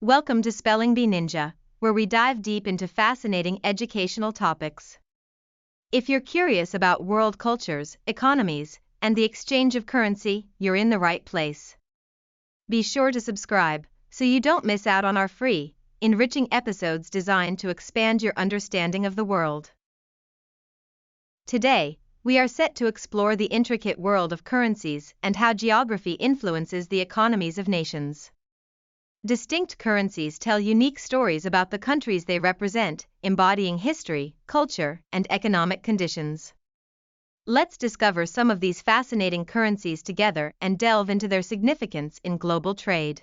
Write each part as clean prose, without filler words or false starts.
Welcome to Spelling Bee Ninja, where we dive deep into fascinating educational topics. If you're curious about world cultures, economies, and the exchange of currency, you're in the right place. Be sure to subscribe so you don't miss out on our free, enriching episodes designed to expand your understanding of the world. Today, we are set to explore the intricate world of currencies and how geography influences the economies of nations. Distinct currencies tell unique stories about the countries they represent, embodying history, culture, and economic conditions. Let's discover some of these fascinating currencies together and delve into their significance in global trade.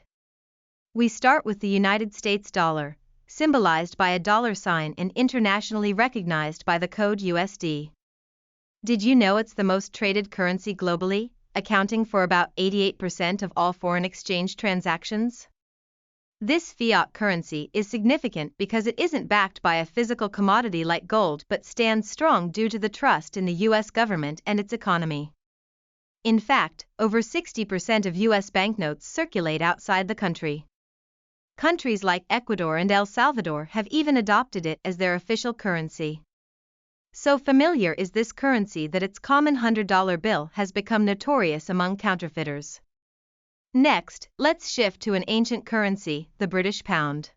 We start with the United States dollar, symbolized by a dollar sign and internationally recognized by the code USD. Did you know it's the most traded currency globally, accounting for about 88% of all foreign exchange transactions? This fiat currency is significant because it isn't backed by a physical commodity like gold but stands strong due to the trust in the U.S. government and its economy. In fact, over 60% of U.S. banknotes circulate outside the country. Countries like Ecuador and El Salvador have even adopted it as their official currency. So familiar is this currency that its common $100 bill has become notorious among counterfeiters. Next, let's shift to an ancient currency, the British pound.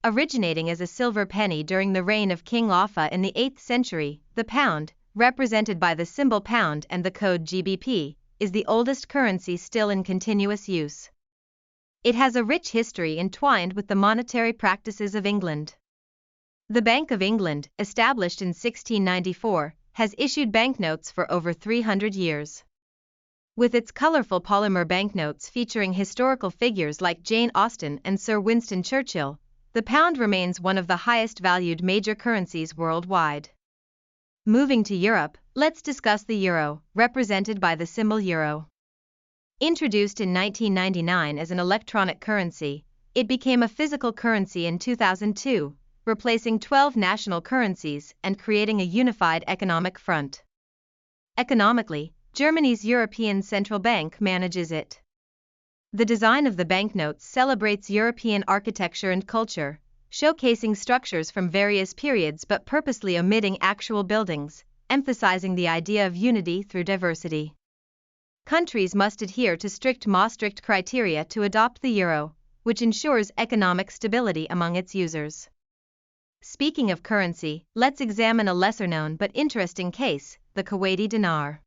Originating as a silver penny during the reign of King Offa in the 8th century, the pound, represented by the symbol pound and the code GBP, is the oldest currency still in continuous use. It has a rich history entwined with the monetary practices of England. The Bank of England, established in 1694, has issued banknotes for over 300 years. With its colorful polymer banknotes featuring historical figures like Jane Austen and Sir Winston Churchill, the pound remains one of the highest valued major currencies worldwide. Moving to Europe, let's discuss the euro, represented by the symbol euro. Introduced in 1999 as an electronic currency, it became a physical currency in 2002, replacing 12 national currencies and creating a unified economic front. Economically, Germany's European Central Bank manages it. The design of the banknotes celebrates European architecture and culture, showcasing structures from various periods but purposely omitting actual buildings, emphasizing the idea of unity through diversity. Countries must adhere to strict Maastricht criteria to adopt the euro, which ensures economic stability among its users. Speaking of currency, let's examine a lesser-known but interesting case, the Kuwaiti dinar.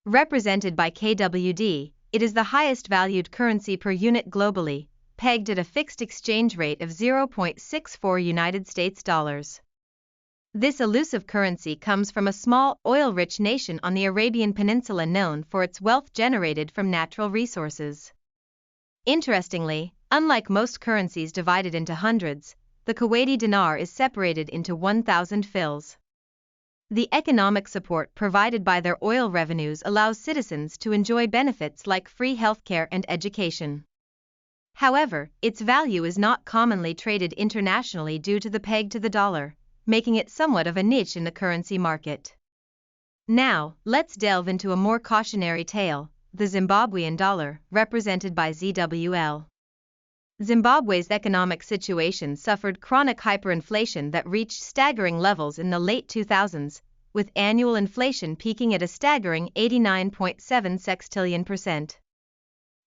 Represented by KWD, it is the highest valued currency per unit globally, pegged at a fixed exchange rate of 0.64 United States dollars. This elusive currency comes from a small, oil-rich nation on the Arabian Peninsula known for its wealth generated from natural resources. Interestingly, unlike most currencies divided into hundreds, the Kuwaiti dinar is separated into 1,000 fils. The economic support provided by their oil revenues allows citizens to enjoy benefits like free healthcare and education. However, its value is not commonly traded internationally due to the peg to the dollar, making it somewhat of a niche in the currency market. Now, let's delve into a more cautionary tale, the Zimbabwean dollar, represented by ZWL. Zimbabwe's economic situation suffered chronic hyperinflation that reached staggering levels in the late 2000s, with annual inflation peaking at a staggering 89.7 sextillion%.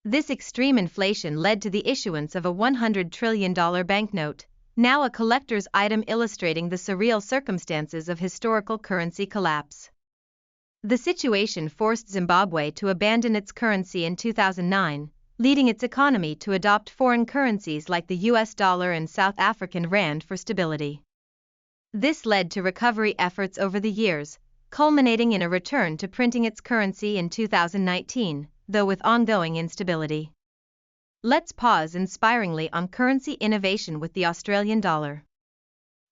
This extreme inflation led to the issuance of a $100 trillion banknote, now a collector's item illustrating the surreal circumstances of historical currency collapse. The situation forced Zimbabwe to abandon its currency in 2009, leading its economy to adopt foreign currencies like the US dollar and South African rand for stability. This led to recovery efforts over the years, culminating in a return to printing its currency in 2019, though with ongoing instability. Let's pause inspiringly on currency innovation with the Australian dollar.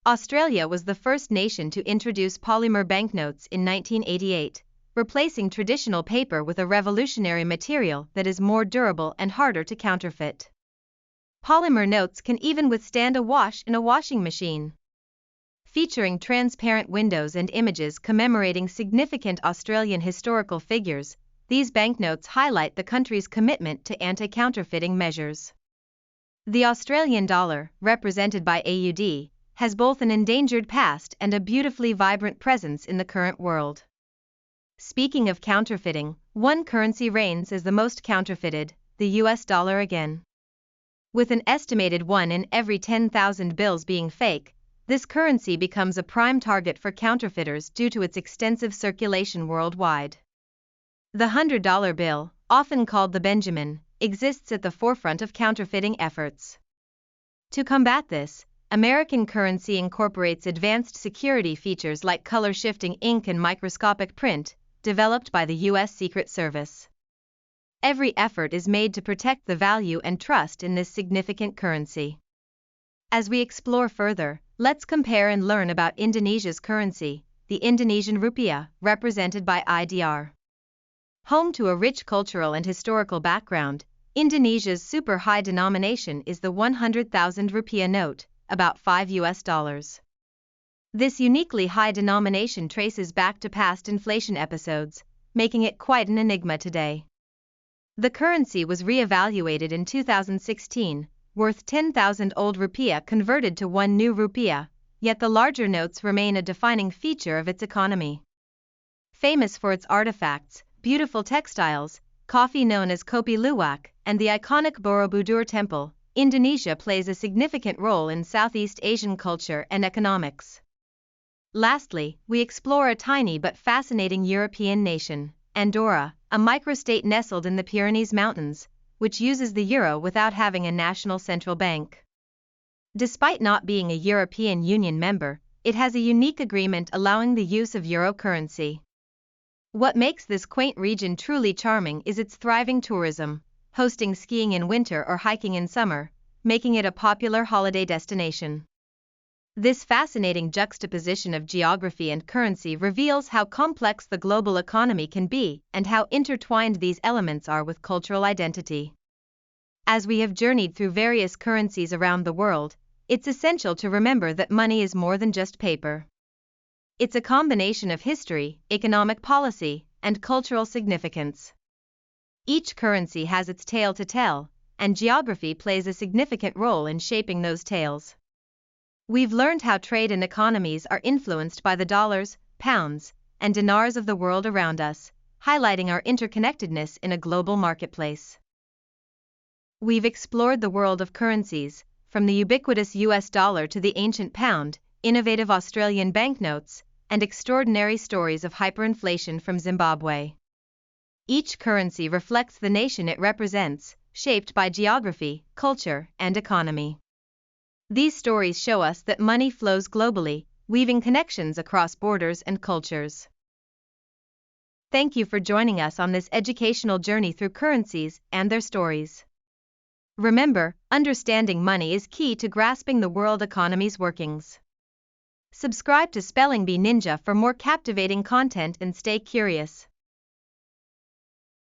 Australia was the first nation to introduce polymer banknotes in 1988, replacing traditional paper with a revolutionary material that is more durable and harder to counterfeit. Polymer notes can even withstand a wash in a washing machine. Featuring transparent windows and images commemorating significant Australian historical figures, these banknotes highlight the country's commitment to anti-counterfeiting measures. The Australian dollar, represented by AUD, has both an endangered past and a beautifully vibrant presence in the current world. Speaking of counterfeiting, one currency reigns as the most counterfeited, the US dollar again. With an estimated 1 in every 10,000 bills being fake, this currency becomes a prime target for counterfeiters due to its extensive circulation worldwide. The $100 bill, often called the Benjamin, exists at the forefront of counterfeiting efforts. To combat this, American currency incorporates advanced security features like color-shifting ink and microscopic print, developed by the U.S. Secret Service. Every effort is made to protect the value and trust in this significant currency. As we explore further, let's compare and learn about Indonesia's currency, the Indonesian rupiah, represented by IDR. Home to a rich cultural and historical background, Indonesia's super high denomination is the 100,000 rupiah note, about $5. This uniquely high denomination traces back to past inflation episodes, making it quite an enigma today. The currency was re-evaluated in 2016, worth 10,000 old rupiah converted to one new rupiah, yet the larger notes remain a defining feature of its economy. Famous for its artifacts, beautiful textiles, coffee known as Kopi Luwak, and the iconic Borobudur Temple, Indonesia plays a significant role in Southeast Asian culture and economics. Lastly, we explore a tiny but fascinating European nation, Andorra, a microstate nestled in the Pyrenees Mountains, which uses the euro without having a national central bank. Despite not being a European Union member, it has a unique agreement allowing the use of euro currency. What makes this quaint region truly charming is its thriving tourism, hosting skiing in winter or hiking in summer, making it a popular holiday destination. This fascinating juxtaposition of geography and currency reveals how complex the global economy can be and how intertwined these elements are with cultural identity. As we have journeyed through various currencies around the world, it's essential to remember that money is more than just paper. It's a combination of history, economic policy, and cultural significance. Each currency has its tale to tell, and geography plays a significant role in shaping those tales. We've learned how trade and economies are influenced by the dollars, pounds, and dinars of the world around us, highlighting our interconnectedness in a global marketplace. We've explored the world of currencies, from the ubiquitous US dollar to the ancient pound, innovative Australian banknotes, and extraordinary stories of hyperinflation from Zimbabwe. Each currency reflects the nation it represents, shaped by geography, culture, and economy. These stories show us that money flows globally, weaving connections across borders and cultures. Thank you for joining us on this educational journey through currencies and their stories. Remember, understanding money is key to grasping the world economy's workings. Subscribe to Spelling Bee Ninja for more captivating content and stay curious.